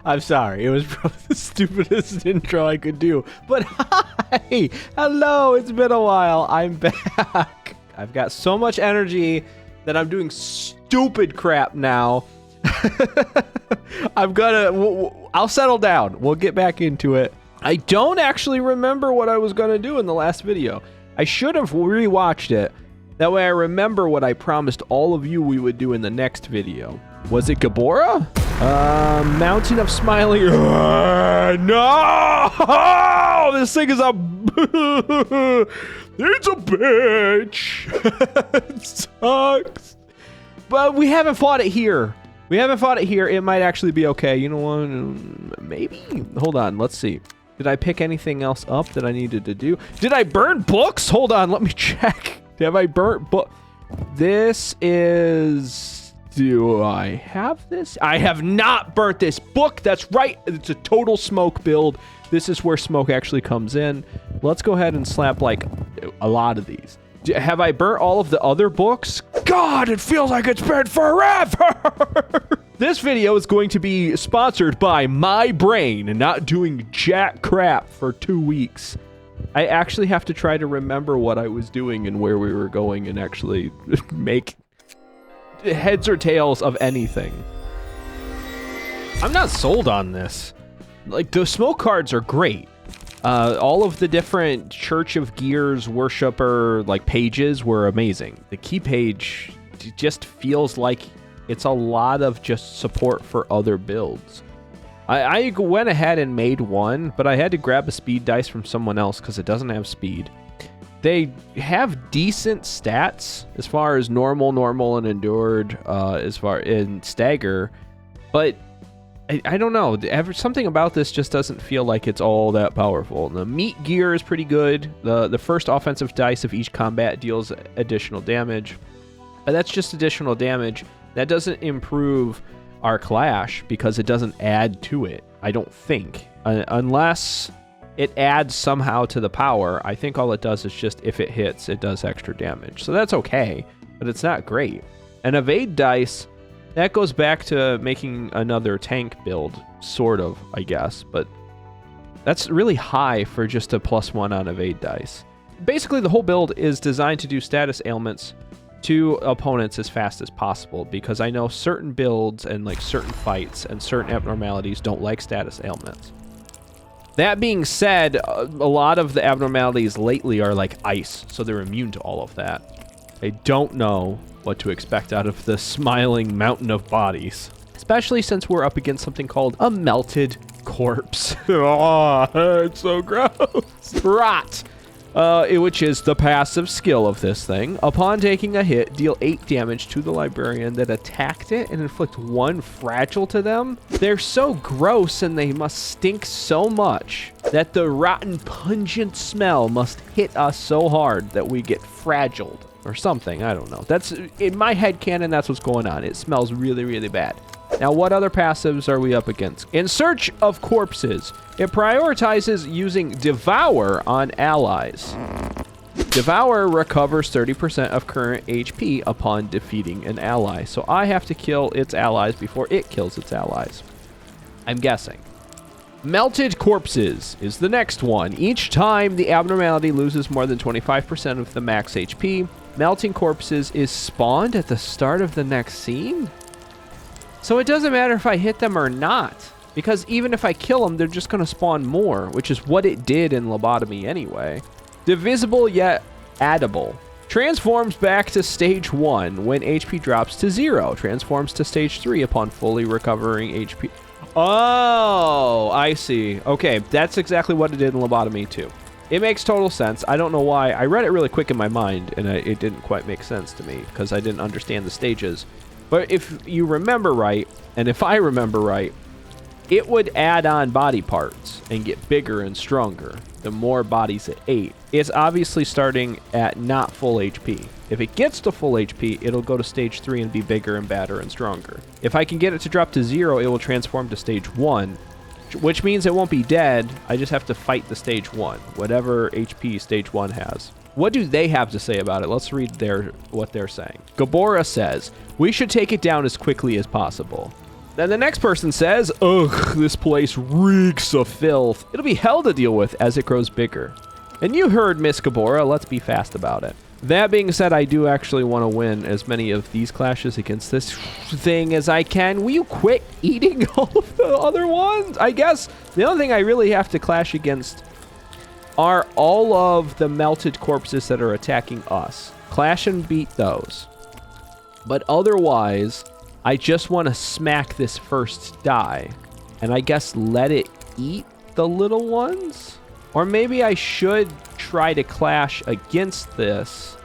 I'm sorry. It was probably the stupidest intro I could do. But hi! Hello! It's been a while. I'm back. I've got so much energy that I'm doing stupid crap now. I'll settle down. We'll get back into it. I don't actually remember what I was going to do in the last video. I should have rewatched it. That way I remember what I promised all of you we would do in the next video. Was it Gabora? Mountain of Smiling. No! This thing is a... it's a bitch. It sucks. But we haven't fought it here. It might actually be okay. You know what? Maybe. Hold on. Let's see. Did I pick anything else up that I needed to do? Did I burn books? Hold on. Let me check. Have I burnt book? This is... Do I have this? I have not burnt this book. That's right. It's a total smoke build. This is where smoke actually comes in. Let's go ahead and slap like a lot of these. Have I burnt all of the other books? God, it feels like it's been forever. This video is going to be sponsored by my brain and not doing jack crap for 2 weeks. I actually have to try to remember what I was doing and where we were going and actually make heads or tails of anything. I'm not sold on this. Like, the smoke cards are great. All of the different Church of Gears worshiper like pages were amazing. The key page just feels like it's a lot of just support for other builds. I went ahead and made one, but I had to grab a speed dice from someone else because it doesn't have speed. They have decent stats as far as normal, and endured, as far in stagger, but I don't know. Something about this just doesn't feel like it's all that powerful. The meat gear is pretty good. The first offensive dice of each combat deals additional damage, but that's just additional damage. That doesn't improve our clash because it doesn't add to it. I don't think, unless it adds somehow to the power. I think all it does is just if it hits, it does extra damage. So that's okay, but it's not great. An evade dice, that goes back to making another tank build, sort of, I guess, but that's really high for just a +1 on evade dice. Basically, the whole build is designed to do status ailments to opponents as fast as possible, because I know certain builds and like certain fights and certain abnormalities don't like status ailments. That being said, a lot of the abnormalities lately are like ice, so they're immune to all of that. I don't know what to expect out of the smiling mountain of bodies, especially since we're up against something called a melted corpse. Oh, it's so gross. Rot. Which is the passive skill of this thing. Upon taking a hit, deal 8 damage to the librarian that attacked it and inflict 1 fragile to them. They're so gross and they must stink so much that the rotten, pungent smell must hit us so hard that we get fragiled or something. I don't know. That's in my head canon. That's what's going on. It smells really, really bad. Now, what other passives are we up against? In Search of Corpses, it prioritizes using Devour on allies. Devour recovers 30% of current HP upon defeating an ally, so I have to kill its allies before it kills its allies. I'm guessing. Melted Corpses is the next one. Each time the abnormality loses more than 25% of the max HP, Melting Corpses is spawned at the start of the next scene? So it doesn't matter if I hit them or not, because even if I kill them, they're just going to spawn more, which is what it did in Lobotomy anyway. Divisible yet addable. Transforms back to stage 1 when HP drops to 0. Transforms to stage 3 upon fully recovering HP. Oh, I see. Okay, that's exactly what it did in Lobotomy too. It makes total sense. I don't know why. I read it really quick in my mind, and it didn't quite make sense to me because I didn't understand the stages. But if you remember right, and if I remember right, it would add on body parts and get bigger and stronger the more bodies it ate. It's obviously starting at not full HP. If it gets to full HP, it'll go to stage 3 and be bigger and badder and stronger. If I can get it to drop to 0, it will transform to stage 1, which means it won't be dead. I just have to fight the stage 1, whatever HP stage 1 has. What do they have to say about it? Let's read what they're saying. Gabora says, we should take it down as quickly as possible. Then the next person says, ugh, this place reeks of filth. It'll be hell to deal with as it grows bigger. And you heard Miss Gabora, let's be fast about it. That being said, I do actually want to win as many of these clashes against this thing as I can. Will you quit eating all of the other ones? I guess the only thing I really have to clash against are all of the melted corpses that are attacking us. Clash and beat those. But otherwise, I just want to smack this first die. And I guess let it eat the little ones? Or maybe I should try to clash against this,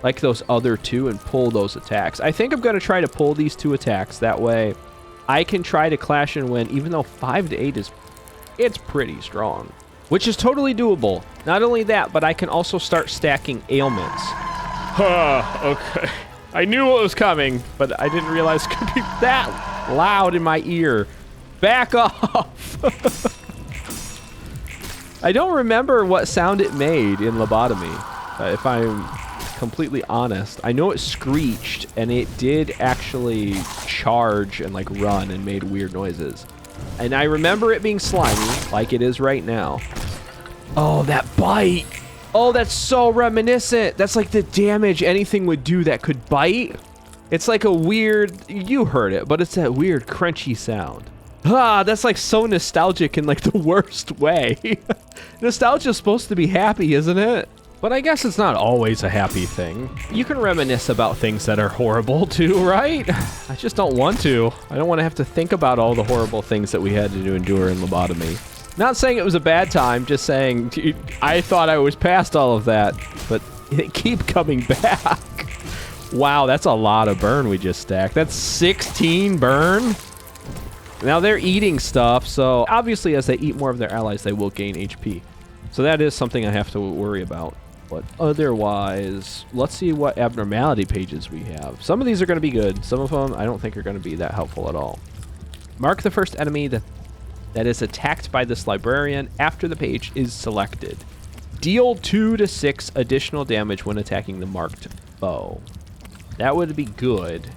like those other two, and pull those attacks. I think I'm going to try to pull these two attacks. That way, I can try to clash and win, even though 5 to 8 it's pretty strong. Which is totally doable. Not only that, but I can also start stacking ailments. Okay. I knew what was coming, but I didn't realize it could be that loud in my ear. Back off! I don't remember what sound it made in lobotomy, if I'm completely honest. I know it screeched, and it did actually charge and like run and made weird noises. And I remember it being slimy, like it is right now. Oh, that bite! Oh, that's so reminiscent. That's like the damage anything would do that could bite. It's like a weird, you heard it, but it's that weird crunchy sound. Ah, that's like so nostalgic in like the worst way. Nostalgia's supposed to be happy, isn't it? But I guess it's not always a happy thing. You can reminisce about things that are horrible too, right? I just don't want to. I don't want to have to think about all the horrible things that we had to endure in lobotomy. Not saying it was a bad time, just saying I thought I was past all of that, but it keep coming back. Wow, that's a lot of burn we just stacked. That's 16 burn. Now they're eating stuff, so obviously as they eat more of their allies, they will gain HP. So that is something I have to worry about. But otherwise, let's see what abnormality pages we have. Some of these are going to be good. Some of them I don't think are going to be that helpful at all. Mark the first enemy that is attacked by this librarian after the page is selected. Deal 2 to 6 additional damage when attacking the marked foe. That would be good.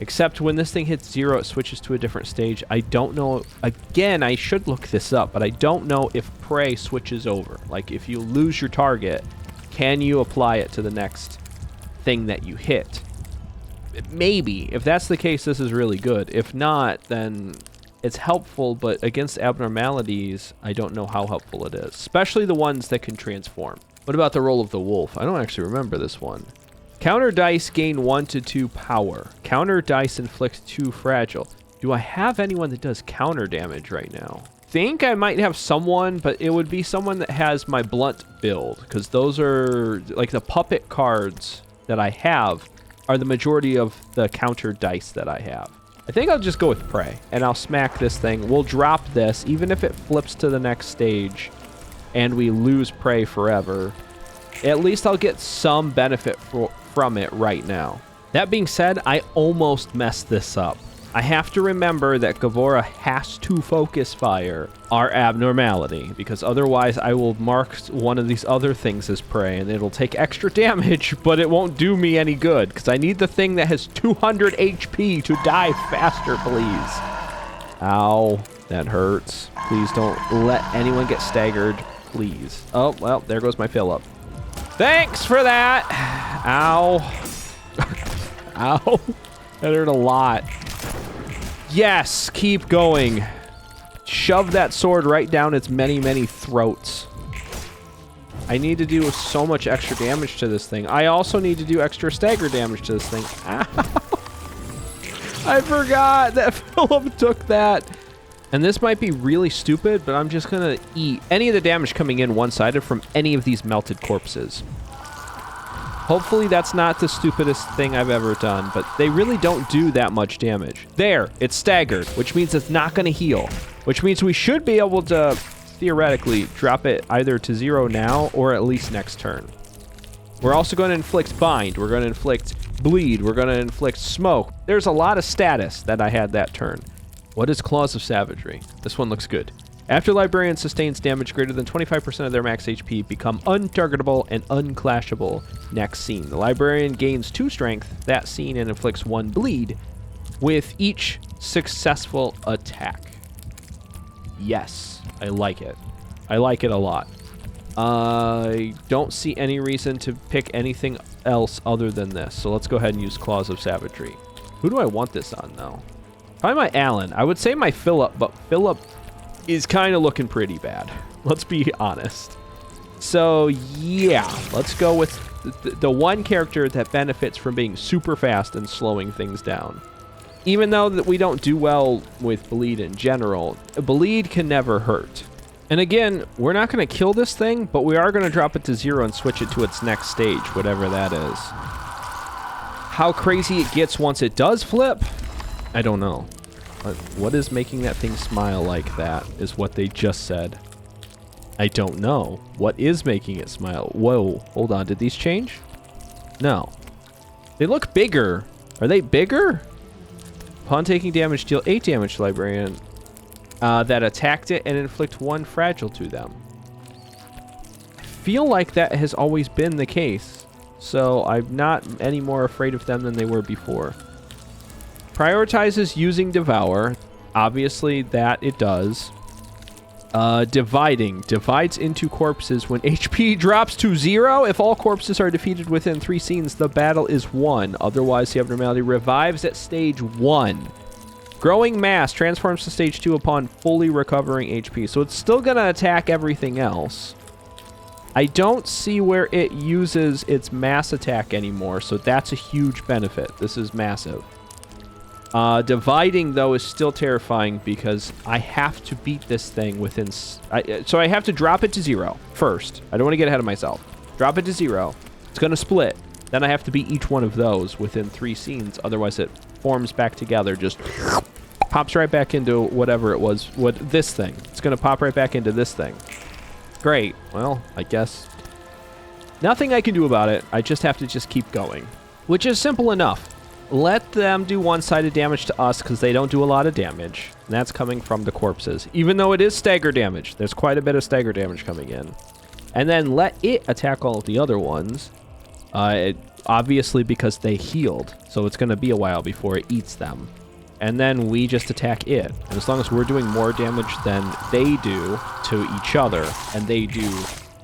Except when this thing hits 0, it switches to a different stage. I don't know. Again, I should look this up, but I don't know if prey switches over. Like, if you lose your target, can you apply it to the next thing that you hit? Maybe. If that's the case, this is really good. If not, then it's helpful, but against abnormalities, I don't know how helpful it is. Especially the ones that can transform. What about the role of the wolf? I don't actually remember this one. Counter dice gain 1 to 2 power. Counter dice inflict 2 fragile. Do I have anyone that does counter damage right now? Think I might have someone, but it would be someone that has my blunt build, because those are like the puppet cards that I have are the majority of the counter dice that I have. I think I'll just go with prey, and I'll smack this thing. We'll drop this, even if it flips to the next stage, and we lose prey forever. At least I'll get some benefit from it right now. That being said, I almost messed this up. I have to remember that Gavora has to focus fire our abnormality, because otherwise I will mark one of these other things as prey, and it'll take extra damage, but it won't do me any good, because I need the thing that has 200 HP to die faster, please. Ow, that hurts. Please don't let anyone get staggered, please. Oh, well, there goes my fill up. Thanks for that. Ow. Ow. That hurt a lot. Yes, keep going. Shove that sword right down its many, many throats. I need to do so much extra damage to this thing. I also need to do extra stagger damage to this thing. Ow. I forgot that Philip took that. And this might be really stupid, but I'm just going to eat any of the damage coming in one-sided from any of these melted corpses. Hopefully that's not the stupidest thing I've ever done, but they really don't do that much damage. There, it's staggered, which means it's not going to heal, which means we should be able to, theoretically, drop it either to 0 now or at least next turn. We're also going to inflict bind. We're going to inflict bleed. We're going to inflict smoke. There's a lot of status that I had that turn. What is Claws of Savagery? This one looks good. After Librarian sustains damage greater than 25% of their max HP, become untargetable and unclashable next scene. The Librarian gains 2 strength that scene and inflicts 1 bleed with each successful attack. Yes, I like it. I like it a lot. I don't see any reason to pick anything else other than this. So let's go ahead and use Claws of Savagery. Who do I want this on, though? Probably my Alan. I would say my Philip, but Philip is kind of looking pretty bad. Let's be honest. So, yeah. Let's go with the one character that benefits from being super fast and slowing things down. Even though that we don't do well with bleed in general, bleed can never hurt. And again, we're not going to kill this thing, but we are going to drop it to 0 and switch it to its next stage, whatever that is. How crazy it gets once it does flip, I don't know. What is making that thing smile like that is what they just said. I don't know. What is making it smile? Whoa, hold on. Did these change? No. They look bigger. Are they bigger? Upon taking damage, deal 8 damage to Librarian that attacked it and inflict 1 fragile to them. I feel like that has always been the case, so I'm not any more afraid of them than they were before. Prioritizes using Devour. Obviously, that it does. Dividing. Divides into corpses when HP drops to 0. If all corpses are defeated within 3 scenes, the battle is won. Otherwise, the abnormality revives at stage 1. Growing Mass transforms to stage 2 upon fully recovering HP. So it's still going to attack everything else. I don't see where it uses its mass attack anymore, so that's a huge benefit. This is massive. Dividing, though, is still terrifying because I have to beat this thing within... So I have to drop it to 0 first. I don't want to get ahead of myself. Drop it to 0. It's going to split. Then I have to beat each one of those within 3 scenes. Otherwise, it forms back together. Just pops right back into whatever it was. This thing. It's going to pop right back into this thing. Great. Well, I guess... Nothing I can do about it. I just have to just keep going. Which is simple enough. Let them do one-sided damage to us because they don't do a lot of damage. And that's coming from the corpses. Even though it is stagger damage. There's quite a bit of stagger damage coming in. And then let it attack all of the other ones. Obviously because they healed. So it's going to be a while before it eats them. And then we just attack it. And as long as we're doing more damage than they do to each other, and they do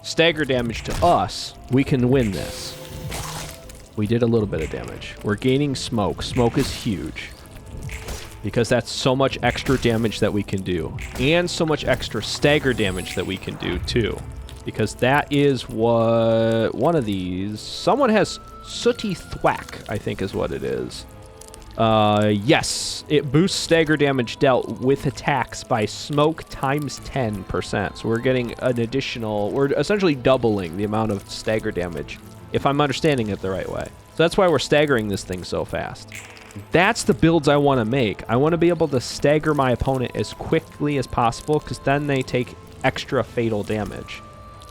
stagger damage to us, we can win this. We did a little bit of damage. We're gaining smoke. Smoke is huge. Because that's so much extra damage that we can do. And so much extra stagger damage that we can do, too. Because that is what... One of these... Someone has Sooty Thwack, I think is what it is. Yes. It boosts stagger damage dealt with attacks by smoke times 10%. So we're getting an additional... We're essentially doubling the amount of stagger damage. If I'm understanding it the right way. So that's why we're staggering this thing so fast. That's the builds I want to make. I want to be able to stagger my opponent as quickly as possible because then they take extra fatal damage.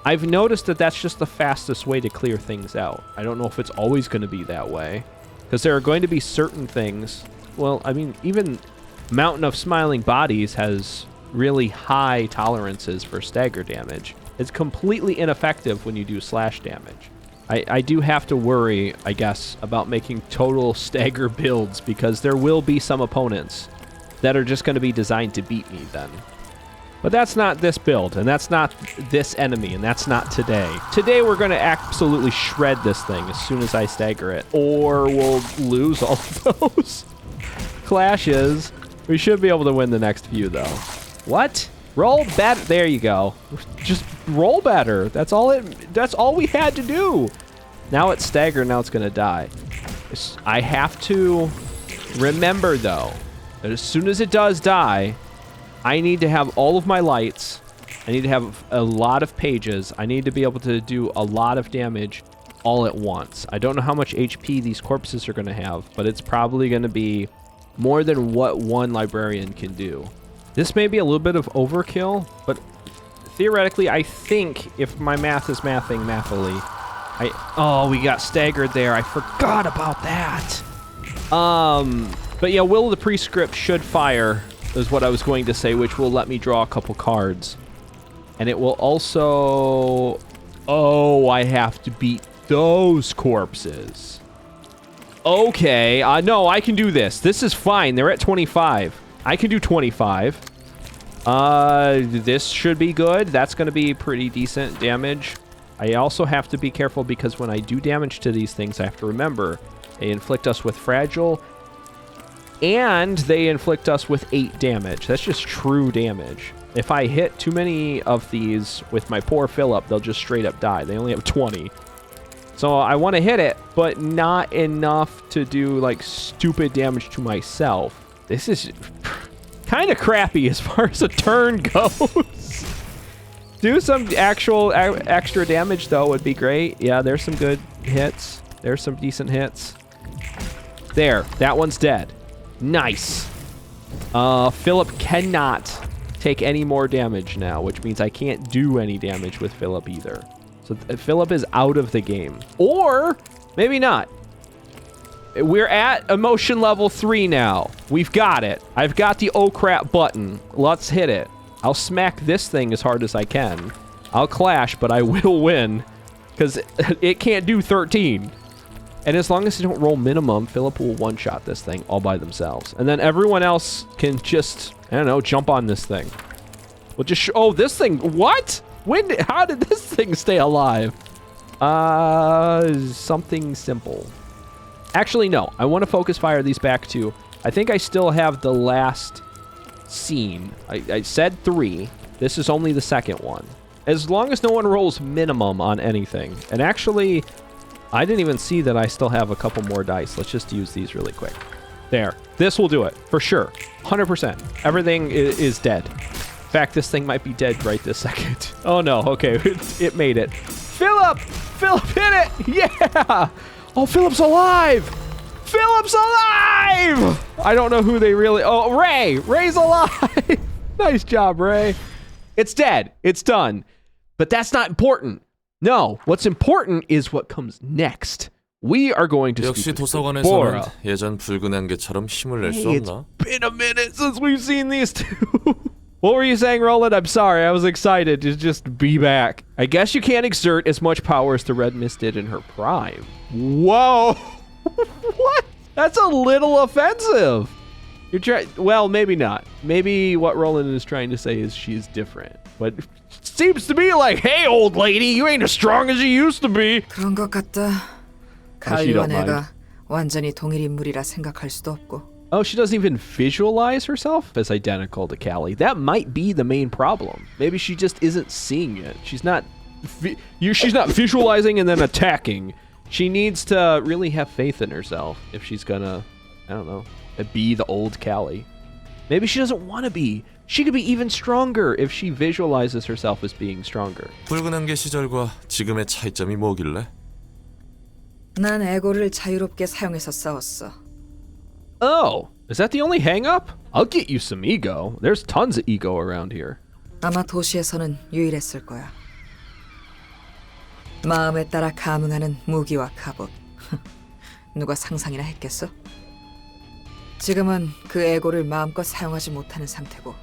I've noticed that that's just the fastest way to clear things out. I don't know if it's always going to be that way because there are going to be certain things. Well, I mean, even Mountain of Smiling Bodies has really high tolerances for stagger damage. It's completely ineffective when you do slash damage. I do have to worry, I guess, about making total stagger builds because there will be some opponents that are just going to be designed to beat me then. But that's not this build, and that's not this enemy, and that's not today. Today we're going to absolutely shred this thing as soon as I stagger it, or we'll lose all of those clashes. We should be able to win the next few, though. What? Roll better. There you go. Just roll better. That's all we had to do. Now it's staggered. Now it's going to die. I have to remember, though, that as soon as it does die, I need to have all of my lights. I need to have a lot of pages. I need to be able to do a lot of damage all at once. I don't know how much HP these corpses are going to have, but it's probably going to be more than what one librarian can do. This may be a little bit of overkill, but theoretically, I think if my math is mathing mathily, oh, we got staggered there. I forgot about that. But yeah, Will of the Prescript should fire, is what I was going to say, which will let me draw a couple cards. And it will also... Oh, I have to beat those corpses. Okay, no, I can do this. This is fine. They're at 25. I can do 25. This should be good. That's going to be pretty decent damage. I also have to be careful because when I do damage to these things, I have to remember they inflict us with fragile and they inflict us with 8 damage. That's just true damage. If I hit too many of these with my poor Philip, they'll just straight up die. They only have 20. So I want to hit it, but not enough to do like stupid damage to myself. This is kind of crappy as far as a turn goes. Do some actual extra damage though would be great. Yeah, there's some good hits. There's some decent hits. There, that one's dead. Nice. Philip cannot take any more damage now, which means I can't do any damage with Philip either. So Philip is out of the game. Or maybe not. We're at emotion level 3 now. We've got it. I've got the oh crap button. Let's hit it. I'll smack this thing as hard as I can. I'll clash, but I will win because it can't do 13. And as long as they don't roll minimum, Philip will one-shot this thing all by themselves. And then everyone else can just, I don't know, jump on this thing. We'll just oh, this thing, what? How did this thing stay alive? Something simple. Actually, no. I want to focus fire these back to. I think I still have the last scene. I said 3. This is only the second one. As long as no one rolls minimum on anything. And actually, I didn't even see that I still have a couple more dice. Let's just use these really quick. There. This will do it. For sure. 100%. Everything is dead. In fact, this thing might be dead right this second. Oh no, okay, it made it. Philip! Philip hit it! Yeah! Oh, Philip's alive! Philip's alive! I don't know who they really... Oh, Ray! Ray's alive! Nice job, Ray. It's dead. It's done. But that's not important. No, what's important is what comes next. We are going to 역시 도서관에서는 예전 붉은 안개처럼 힘을 낼 수 없나? It's been a minute since we've seen these two. What were you saying, Roland? I'm sorry. I was excited to just be back. I guess you can't exert as much power as the Red Mist did in her prime. Whoa. What? That's a little offensive. You're trying... Well, maybe not. Maybe what Roland is trying to say is she's different. But it seems to be like, hey, old lady, you ain't as strong as you used to be. 그런 것 같다. 갈리와 내가 완전히 동일 인물이라 생각할 수도 없고. Oh, she doesn't even visualize herself as identical to Callie. That might be the main problem. Maybe she just isn't seeing it. She's not visualizing and then attacking. She needs to really have faith in herself if she's gonna, I don't know, be the old Callie. Maybe she doesn't want to be. She could be even stronger if she visualizes herself as being stronger. 붉은 안개 시절과 지금의 차이점이 뭐길래? 난 에고를 자유롭게 사용해서 싸웠어. Oh, is that the only hang-up? I'll get you some E.G.O. There's tons of E.G.O. around here. 아마 도시에서는 유일했을 거야. 마음에 따라 감응하는 무기와 갑옷. 누가 상상이나 했겠어? 지금은 그 에고를 마음껏 사용하지 못하는 상태고.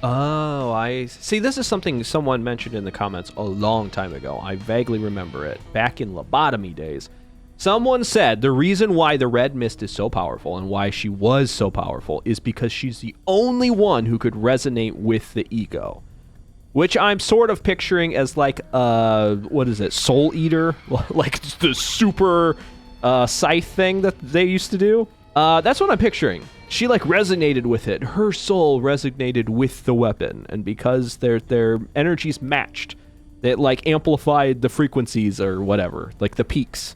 Oh, I see. This is something someone mentioned in the comments a long time ago. I vaguely remember it. Back in lobotomy days. Someone said the reason why the Red Mist is so powerful and why she was so powerful is because she's the only one who could resonate with the E.G.O. Which I'm sort of picturing as like, what is it, Soul Eater? Like the super scythe thing that they used to do. That's what I'm picturing. She like resonated with it. Her soul resonated with the weapon. And because their energies matched, it like amplified the frequencies or whatever, like the peaks.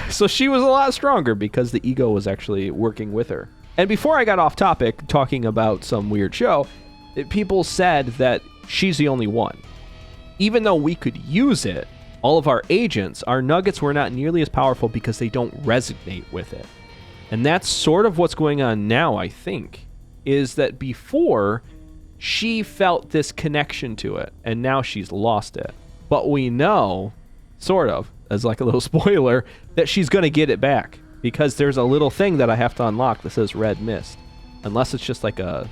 So she was a lot stronger because the E.G.O. was actually working with her. And before I got off topic talking about some weird show, people said that she's the only one. Even though we could use it, all of our agents, our nuggets were not nearly as powerful because they don't resonate with it. And that's sort of what's going on now, I think, is that before she felt this connection to it and now she's lost it. But we know, sort of, as like a little spoiler, that she's going to get it back because there's a little thing that I have to unlock that says Red Mist. Unless it's just like a,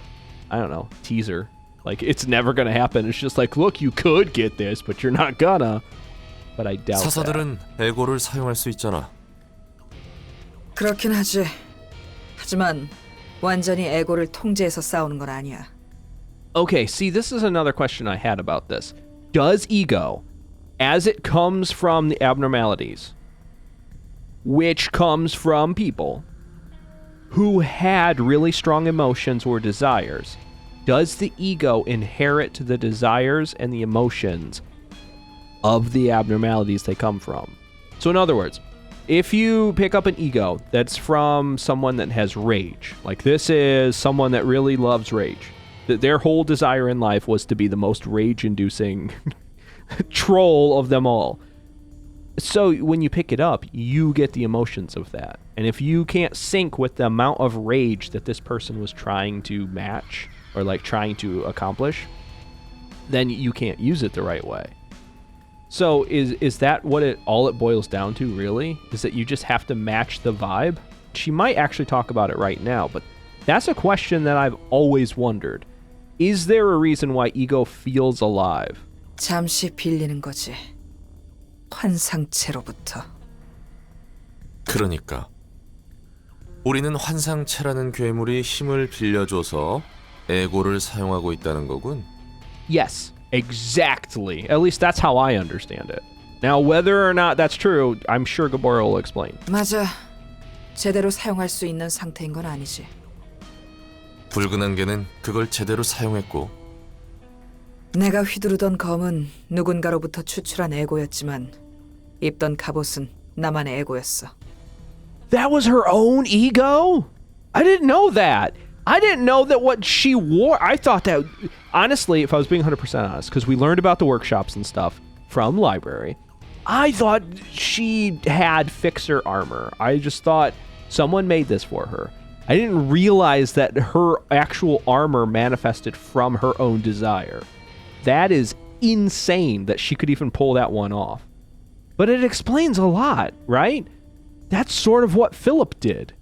I don't know, teaser. Like, it's never going to happen. It's just like, look, you could get this, but you're not gonna. But I doubt 사사들은 에고를 사용할 수 있잖아. 그렇긴 하지. 하지만 완전히 에고를 통제해서 싸우는 건 아니야. Okay, see, this is another question I had about this. Does ego, as it comes from the abnormalities, which comes from people who had really strong emotions or desires, does the ego inherit the desires and the emotions of the abnormalities they come from? So in other words, if you pick up an ego that's from someone that has rage, like this is someone that really loves rage, that their whole desire in life was to be the most rage-inducing troll of them all. So when you pick it up, you get the emotions of that. And if you can't sync with the amount of rage that this person was trying to match or like trying to accomplish, then you can't use it the right way. So is that what all it boils down to, really? Is that you just have to match the vibe? She might actually talk about it right now, but that's a question that I've always wondered. Is there a reason why ego feels alive? 잠시 빌리는 거지. 환상체로부터. 그러니까 우리는 환상체라는 괴물이 힘을 빌려줘서 에고를 사용하고 있다는 거군. Yes, exactly. At least that's how I understand it. Now, whether or not that's true, I'm sure Gabora will explain. 맞아. 제대로 사용할 수 있는 상태인 건 아니지. 붉은 안개는 그걸 제대로 사용했고 내가 휘두르던 검은 누군가로부터 추출한 에고였지만 입던 갑옷은 나만의 에고였어. That was her own ego? I didn't know that. I didn't know that what she wore. I thought that, honestly, if I was being 100% honest, because we learned about the workshops and stuff from library, I thought she had fixer armor. I just thought someone made this for her. I didn't realize that her actual armor manifested from her own desire. That is insane that she could even pull that one off. But it explains a lot, right? That's sort of what Philip did.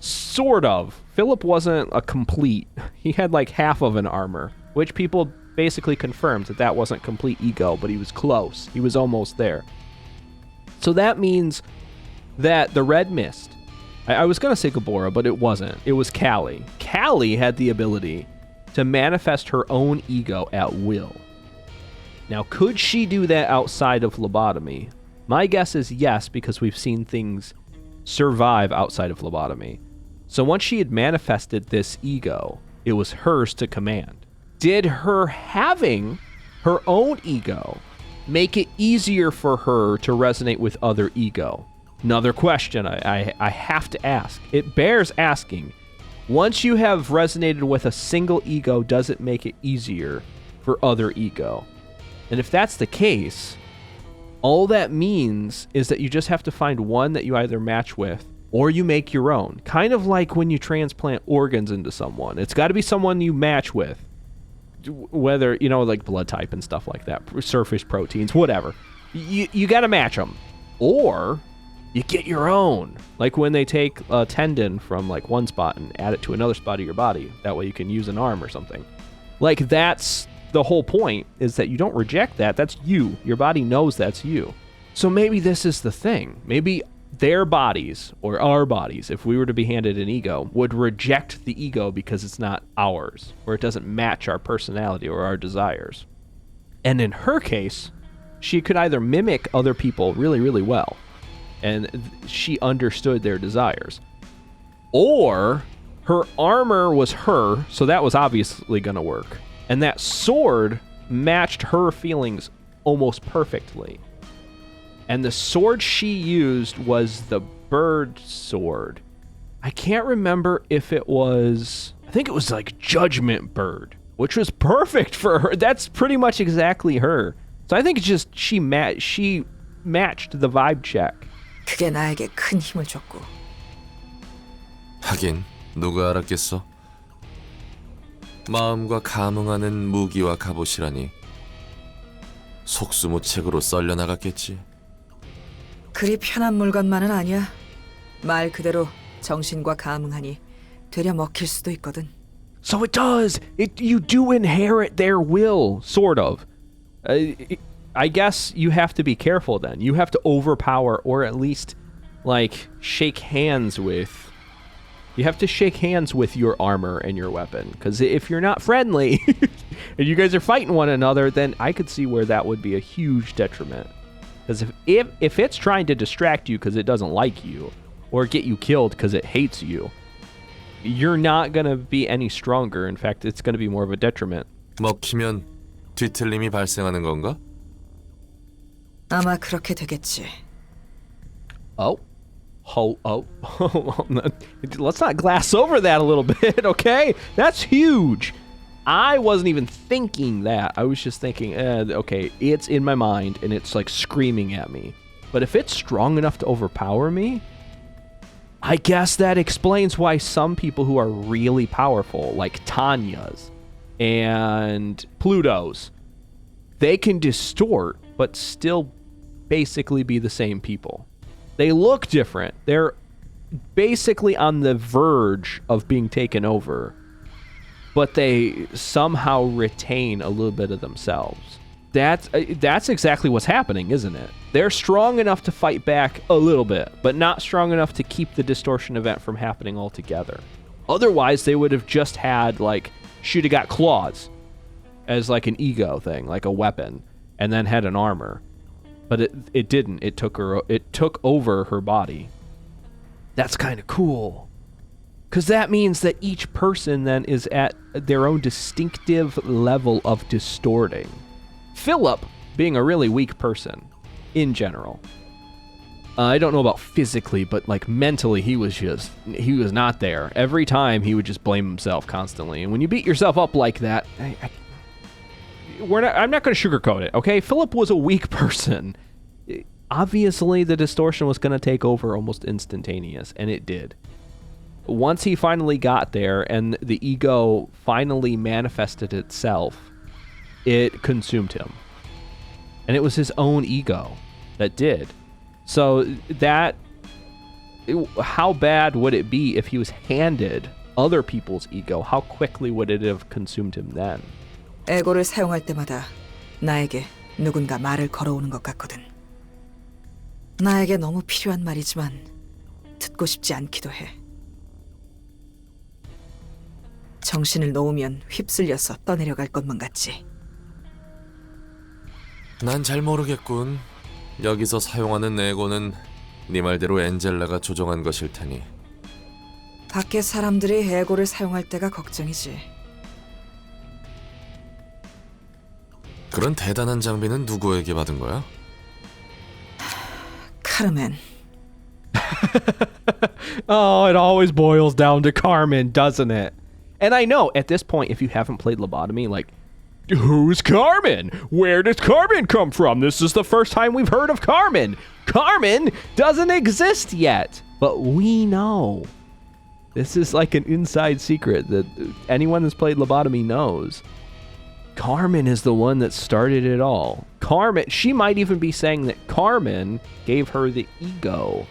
Sort of. Philip wasn't a complete. He had like half of an armor, which people basically confirmed that wasn't complete ego, but he was close. He was almost there. So that means that the red mist, I was going to say Gabora, but it wasn't. It was Callie. Callie had the ability to manifest her own ego at will. Now, could she do that outside of lobotomy? My guess is yes, because we've seen things survive outside of lobotomy. So once she had manifested this ego, it was hers to command. Did her having her own ego make it easier for her to resonate with other ego? Another question I have to ask. It bears asking. Once you have resonated with a single ego, does it make it easier for other ego? And if that's the case, all that means is that you just have to find one that you either match with or you make your own. Kind of like when you transplant organs into someone. It's got to be someone you match with. Whether, you know, like blood type and stuff like that, surface proteins, whatever. You got to match them. Or you get your own. Like when they take a tendon from like one spot and add it to another spot of your body. That way you can use an arm or something. Like that's the whole point, is that you don't reject that. That's you. Your body knows that's you. So maybe this is the thing. Maybe their bodies, or our bodies, if we were to be handed an ego, would reject the ego because it's not ours, or it doesn't match our personality or our desires. And in her case, she could either mimic other people really, really well, and she understood their desires, or her armor was her, so that was obviously going to work. And that sword matched her feelings almost perfectly. And the sword she used was the bird sword. I can't remember if it was... I think it was like Judgment Bird, which was perfect for her. That's pretty much exactly her. So I think it's just she matched the vibe check. 그게 나에게 큰 힘을 줬고. 하긴 누가 알았겠어. 마음과 감응하는 무기와 갑옷이라니 속수무책으로 썰려나갔겠지. 그리 편한 물건만은 아니야. 말 그대로 정신과 감응하니 되려 먹힐 수도 있거든. So it does. You do inherit their will, sort of. I guess you have to be careful then. You have to overpower or at least like, shake hands with. You have to shake hands with your armor and your weapon. Because if you're not friendly and you guys are fighting one another, then I could see where that would be a huge detriment. Because if it's trying to distract you because it doesn't like you, or get you killed because it hates you, you're not going to be any stronger. In fact, it's going to be more of a detriment. 먹히면 뒤틀림이 발생하는 건가? 아마 그렇게 되겠지. Oh. Let's not glass over that a little bit, okay? That's huge. I wasn't even thinking that. I was just thinking, okay, it's in my mind and it's like screaming at me. But if it's strong enough to overpower me, I guess that explains why some people who are really powerful, like Tanya's and Pluto's, they can distort but still basically be the same people. They look different. They're basically on the verge of being taken over, but they somehow retain a little bit of themselves. That's exactly what's happening, isn't it? They're strong enough to fight back a little bit, but not strong enough to keep the distortion event from happening altogether. Otherwise, they would have just had, like, she'd have got claws as like an ego thing, like a weapon, and then had an armor. But it didn't. It took over her body. That's kind of cool. Because that means that each person then is at their own distinctive level of distorting. Philip being a really weak person in general. I don't know about physically, but like mentally he was not there. Every time he would just blame himself constantly. And when you beat yourself up like that, I'm not going to sugarcoat it, okay? Philip was a weak person. Obviously, the distortion was going to take over almost instantaneous, and it did. Once he finally got there and the ego finally manifested itself, it consumed him. And it was his own ego that did. So how bad would it be if he was handed other people's ego? How quickly would it have consumed him then? 에고를 사용할 때마다 나에게 누군가 말을 걸어오는 것 같거든. 나에게 너무 필요한 말이지만 듣고 싶지 않기도 해. 정신을 놓으면 휩쓸려서 떠내려갈 것만 같지. 난 잘 모르겠군. 여기서 사용하는 에고는 네 말대로 엔젤라가 조종한 것일 테니. 밖에 사람들이 에고를 사용할 때가 걱정이지. 그런 대단한 장비는 누구에게 받은 거야? 카르멘. Oh, it always boils down to Carmen, doesn't it? And I know, at this point, if you haven't played Lobotomy, like, who's Carmen? Where does Carmen come from? This is the first time we've heard of Carmen. Carmen doesn't exist yet, but we know. This is like an inside secret that anyone that's played Lobotomy knows. Carmen is the one that started it all. Carmen, she might even be saying that Carmen gave her the ego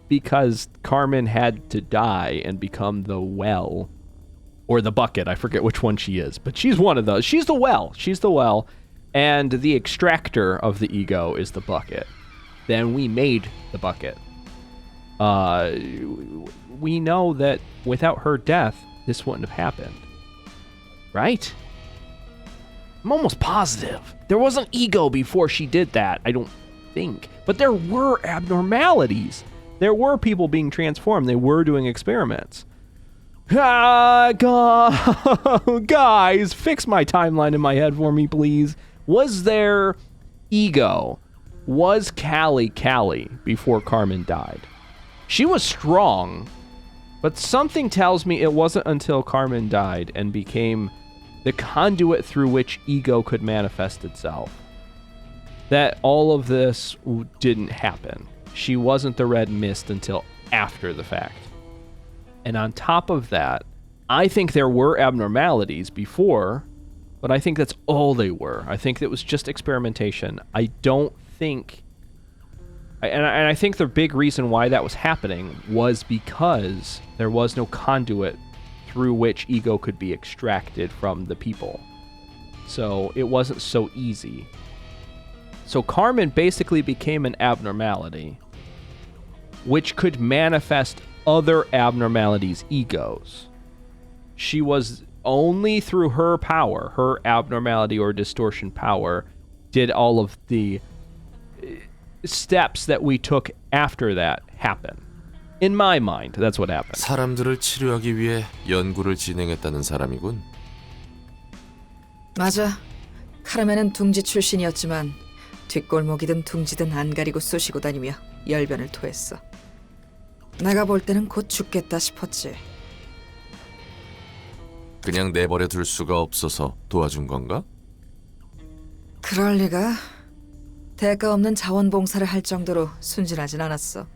because Carmen had to die and become the well. Or the bucket, I forget which one she is, but she's one of those. She's the well. She's the well, and the extractor of the ego is the bucket. Then we made the bucket. We know that without her death, this wouldn't have happened. Right? I'm almost positive. There wasn't ego before she did that, I don't think. But there were abnormalities. There were people being transformed. They were doing experiments. Guys, fix my timeline in my head for me, please. Was there ego? Was Callie before Carmen died? She was strong, but something tells me it wasn't until Carmen died and became the conduit through which ego could manifest itself that all of this didn't happen. She wasn't the red mist until after the fact. And on top of that, I think there were abnormalities before, but I think that's all they were. I think it was just experimentation. I don't think... And I think the big reason why that was happening was because there was no conduit through which ego could be extracted from the people. So it wasn't so easy. So Carmen basically became an abnormality. which could manifest other abnormalities, egos. She was only through her power, her abnormality or distortion power, did all of the steps that we took after that happen. In my mind, that's what happened. 사람들을 치료하기 위해 연구를 진행했다는 사람이군. 맞아. 카르멘은 둥지 출신이었지만 뒷골목이든 둥지든 안 가리고 쑤시고 다니며 열변을 토했어. 내가 볼 때는 곧 죽겠다 싶었지. 그냥 내버려 둘 수가 없어서 도와준 건가? 그럴 리가. 대가 없는 자원봉사를 할 정도로 순진하진 않았어.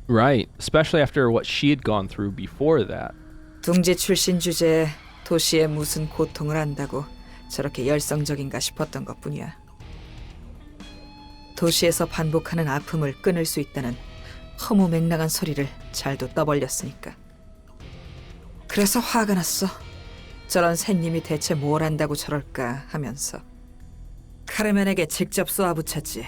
Right, especially after what she had gone through before that. 둥지 출신 주제에 도시에 무슨 고통을 안다고 저렇게 열성적인가 싶었던 것뿐이야. 도시에서 반복하는 아픔을 끊을 수 있다는 허무맹랑한 소리를 잘도 떠벌렸으니까. 그래서 화가 났어. 저런 샌님이 대체 뭘 안다고 저럴까 하면서. 카르멘에게 직접 쏘아붙였지.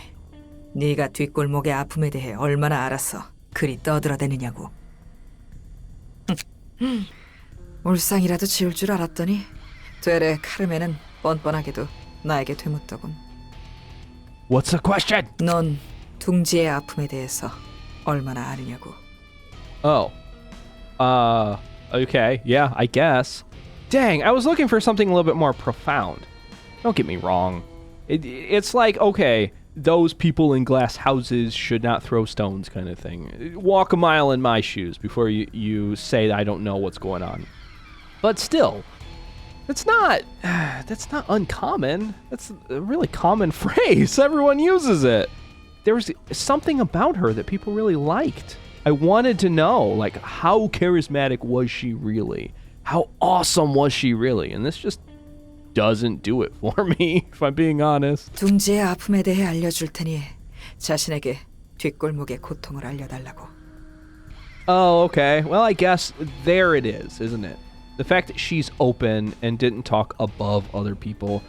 네가 뒷골목의 아픔에 대해 얼마나 알아서 그리 떠들어대느냐고. 울상이라도 지울 줄 알았더니 되레 카르멘은 뻔뻔하게도 나에게 되묻더군. What's the question? 넌 둥지의 아픔에 대해서 얼마나 아느냐고. Oh. Okay, yeah, I guess. Dang, I was looking for something a little bit more profound. Don't get me wrong. It's like, okay, those people in glass houses should not throw stones kind of thing. Walk a mile in my shoes before you say I don't know what's going on. But still, that's not uncommon. That's a really common phrase. Everyone uses it. There was something about her that people really liked. I wanted to know, like, how charismatic was she really? How awesome was she really? And this just doesn't do it for me, if I'm being honest. 둥지의 아픔에 대해 알려줄 테니 자신에게 뒷골목의 고통을 알려달라고. Oh, okay. Well, I guess there it is, isn't it? The fact that she's open and didn't talk above other people,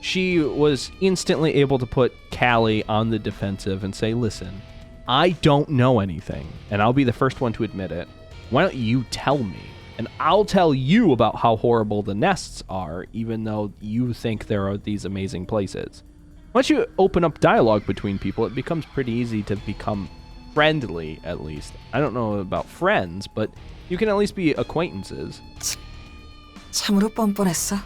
she was instantly able to put Callie on the defensive and say, listen, I don't know anything, and I'll be the first one to admit it. Why don't you tell me? And I'll tell you about how horrible the nests are, even though you think there are these amazing places. Once you open up dialogue between people, it becomes pretty easy to become friendly, at least. I don't know about friends, but you can at least be acquaintances. 참으로 뻔뻔했어.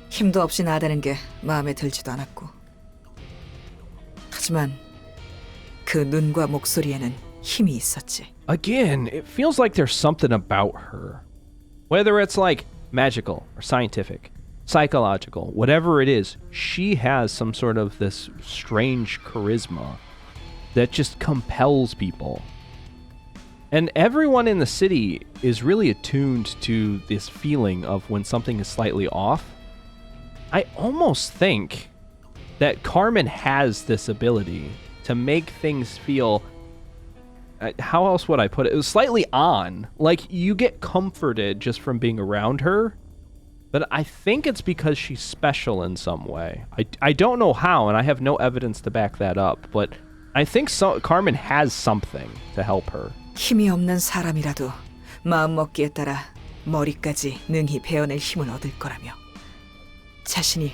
힘도 없이 나대는 게 마음에 들지도 않았고. 하지만 그 눈과 목소리에는 힘이 있었지. Again, it feels like there's something about her. Whether it's like magical or scientific, psychological, whatever it is, she has some sort of this strange charisma that just compels people. And everyone in the city is really attuned to this feeling of when something is slightly off. I almost think that Carmen has this ability to make things feel, how else would I put it? It was slightly on. Like, you get comforted just from being around her. But I think it's because she's special in some way. I don't know how, and I have no evidence to back that up. But I think Carmen has something to help her. 힘이 없는 사람이라도 마음먹기에 따라 머리까지 능히 베어낼 힘을 얻을 거라며 자신이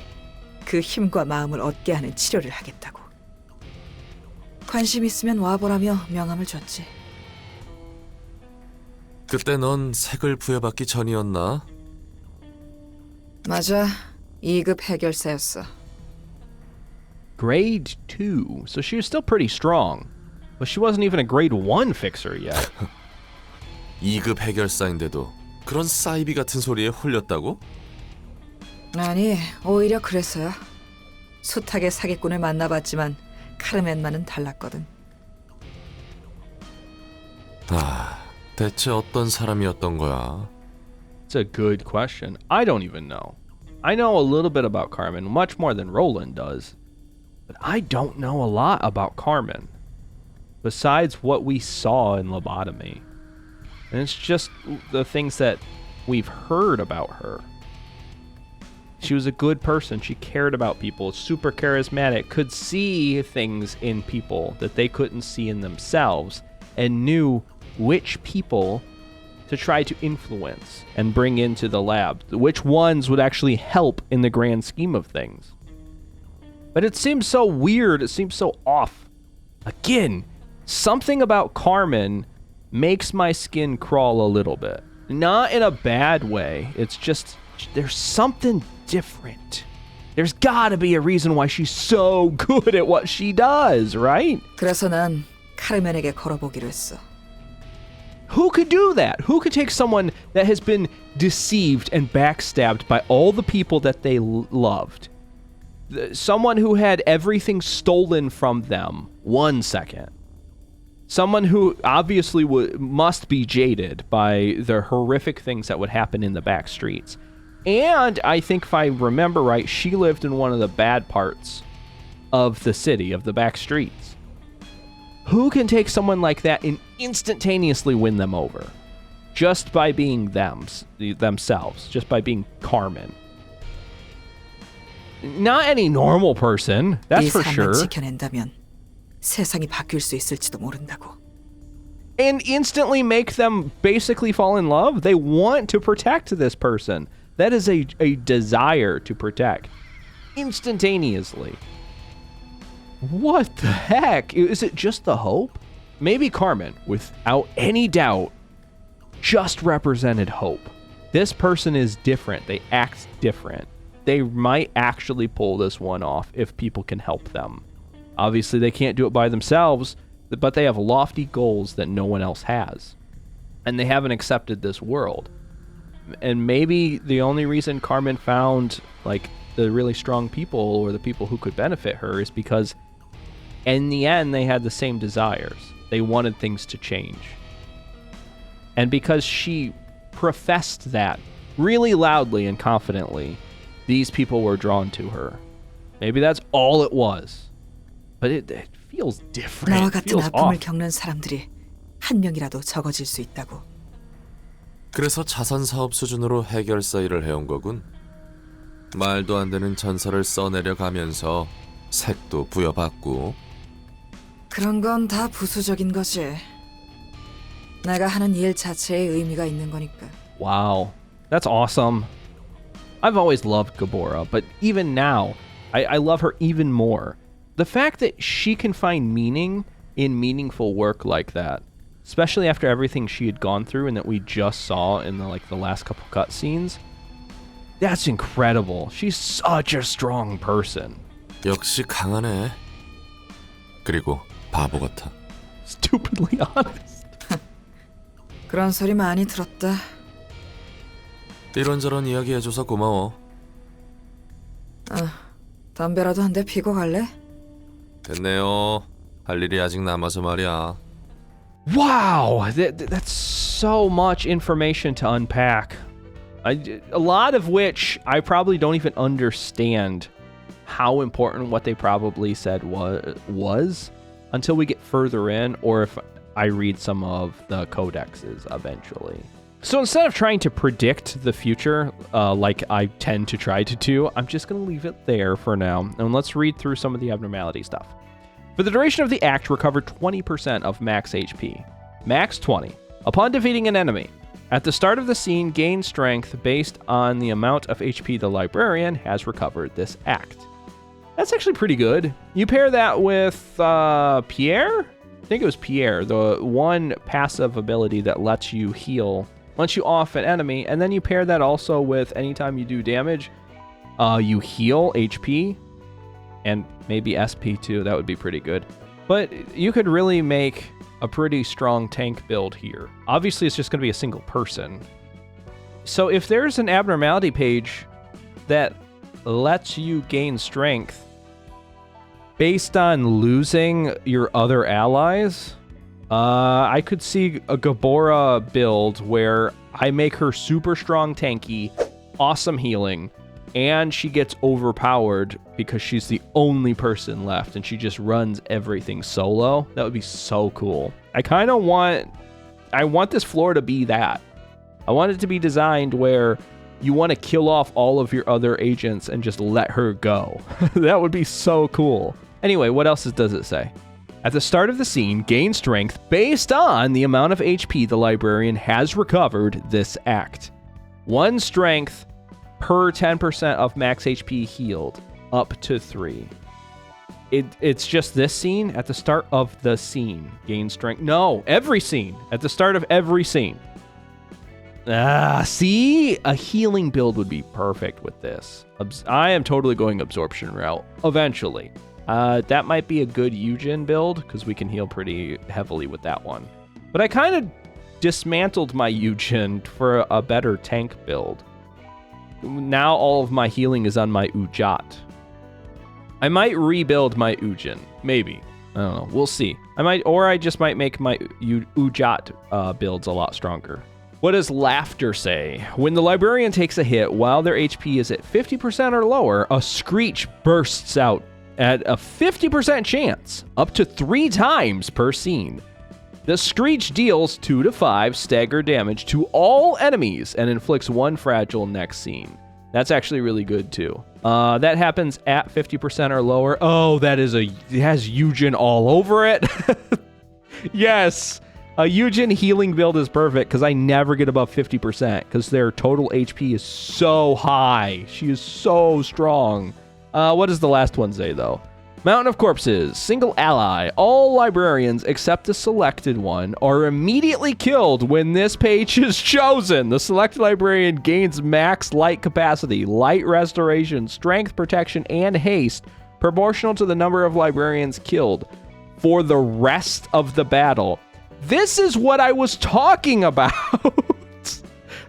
그 힘과 마음을 얻게 하는 치료를 하겠다고. 관심 있으면 와보라며 명함을 줬지. 그때 넌 색을 부여받기 전이었나? 맞아. 2급 해결사였어. Grade 2, so she was still pretty strong. But she wasn't even a grade 1 fixer yet. 2급 해결사인데도 그런 사이비 같은 소리에 홀렸다고? 아니, 오히려 그래서야. 숱하게 사기꾼을 만나봤지만 카르멘만은 달랐거든. 아, 대체 어떤 사람이었던 거야? It's a good question. I don't even know. I know a little bit about Carmen, much more than Roland does. But I don't know a lot about Carmen, besides what we saw in Lobotomy. And it's just the things that we've heard about her. She was a good person. She cared about people, super charismatic, could see things in people that they couldn't see in themselves. and knew which people to try to influence and bring into the lab, which ones would actually help in the grand scheme of things. But it seems so weird, it seems so off. Again, something about Carmen makes my skin crawl a little bit. Not in a bad way, it's just, there's something different. There's gotta be a reason why she's so good at what she does, right? 그래서 난 카르멘에게 걸어보기로 했어. Who could do that? Who could take someone that has been deceived and backstabbed by all the people that they loved? Someone who had everything stolen from them 1 second. Someone who obviously must be jaded by the horrific things that would happen in the back streets. And I think if I remember right, she lived in one of the bad parts of the city, of the back streets. Who can take someone like that and instantaneously win them over? Just by being themselves, just by being Carmen. Not any normal person, that's for sure. 지켜낸다면 세상이 바뀔 수 있을지도 모른다고. And instantly make them basically fall in love? They want to protect this person. That is a desire to protect. Instantaneously. What the heck? Is it just the hope? Maybe Carmen, without any doubt, just represented hope. This person is different. They act different. They might actually pull this one off if people can help them. Obviously, they can't do it by themselves, but they have lofty goals that no one else has. And they haven't accepted this world. And maybe the only reason Carmen found, like, the really strong people or the people who could benefit her is because in the end, they had the same desires. They wanted things to change. And because she professed that really loudly and confidently, these people were drawn to her. Maybe that's all it was. But it feels different. 나와 It 같은 feels 아픔을 off. 겪는 사람들이 한 명이라도 적어질 수 있다고. 그래서 자선 사업 수준으로 해결사 일을 해온 거군. 말도 안 되는 전설을 써내려 가면서 색도 부여받고. 그런 건 다 부수적인 거지. 내가 하는 일 자체에 의미가 있는 거니까. Wow. That's awesome. I've always loved Gabora, but even now, I love her even more. The fact that she can find meaning in meaningful work like that, especially after everything she had gone through and that we just saw in the last couple cutscenes, that's incredible. She's such a strong person. 역시 강하네. 그리고 바보 같아. Stupidly honest. 그런 소리 많이 들었다. 이런저런 이야기 해줘서 고마워. 담배라도 한 대 피고 갈래? 됐네요. 할 일이 아직 남아서 말이야. Wow, that's so much information to unpack. A lot of which I probably don't even understand how important what they probably said was until we get further in, or if I read some of the codexes eventually. So instead of trying to predict the future, like I tend to try to do, I'm just going to leave it there for now, and let's read through some of the abnormality stuff. For the duration of the act, recover 20% of max HP. Max 20. Upon defeating an enemy. At the start of the scene, gain strength based on the amount of HP the librarian has recovered this act. That's actually pretty good. You pair that with Pierre? I think it was Pierre, the one passive ability that lets you heal once you off an enemy, and then you pair that also with anytime you do damage, you heal HP, and maybe SP too. That would be pretty good. But you could really make a pretty strong tank build here. Obviously, it's just going to be a single person. So if there's an abnormality page that lets you gain strength based on losing your other allies, I could see a Gabora build where I make her super strong tanky, awesome healing, and she gets overpowered because she's the only person left and she just runs everything solo. That would be so cool. I want this floor to be that. I want it to be designed where you want to kill off all of your other agents and just let her go. That would be so cool. Anyway, what else does it say? At the start of the scene, gain strength based on the amount of HP the librarian has recovered this act. 1 strength per 10% of max HP healed, up to 3. It's just this scene at the start of the scene. Gain strength. No, every scene. At the start of every scene. See? A healing build would be perfect with this. I am totally going absorption route eventually. That might be a good Eugen build because we can heal pretty heavily with that one. But I kind of dismantled my Eugen for a better tank build. Now all of my healing is on my Ujat. I might rebuild my Eugen. Maybe. I don't know. We'll see. I just might make my Ujat builds a lot stronger. What does laughter say? When the librarian takes a hit while their HP is at 50% or lower, a screech bursts out at a 50% chance, up to 3 times per scene. The screech deals 2 to 5 stagger damage to all enemies and inflicts 1 fragile next scene. That's actually really good too. That happens at 50% or lower. Oh, it has Eugen all over it. Yes. A Eugen healing build is perfect because I never get above 50% because their total HP is so high. She is so strong. What does the last one say, though? Mountain of Corpses. Single ally. All librarians except the selected one are immediately killed when this page is chosen. The selected librarian gains max light capacity, light restoration, strength, protection, and haste proportional to the number of librarians killed for the rest of the battle. This is what I was talking about.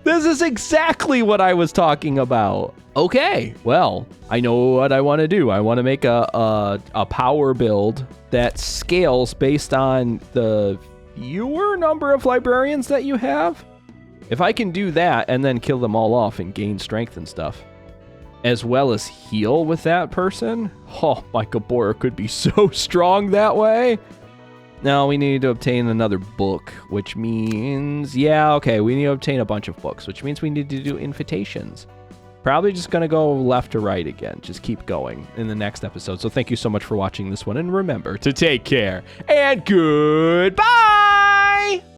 This is exactly what I was talking about. Okay, well, I know what I want to do. I want to make a power build that scales based on the fewer number of librarians that you have. If I can do that and then kill them all off and gain strength and stuff, as well as heal with that person, oh, my Gabora could be so strong that way. Now we need to obtain another book, which means, we need to obtain a bunch of books, which means we need to do invitations. Probably just going to go left to right again. Just keep going in the next episode. So thank you so much for watching this one. And remember to take care and goodbye.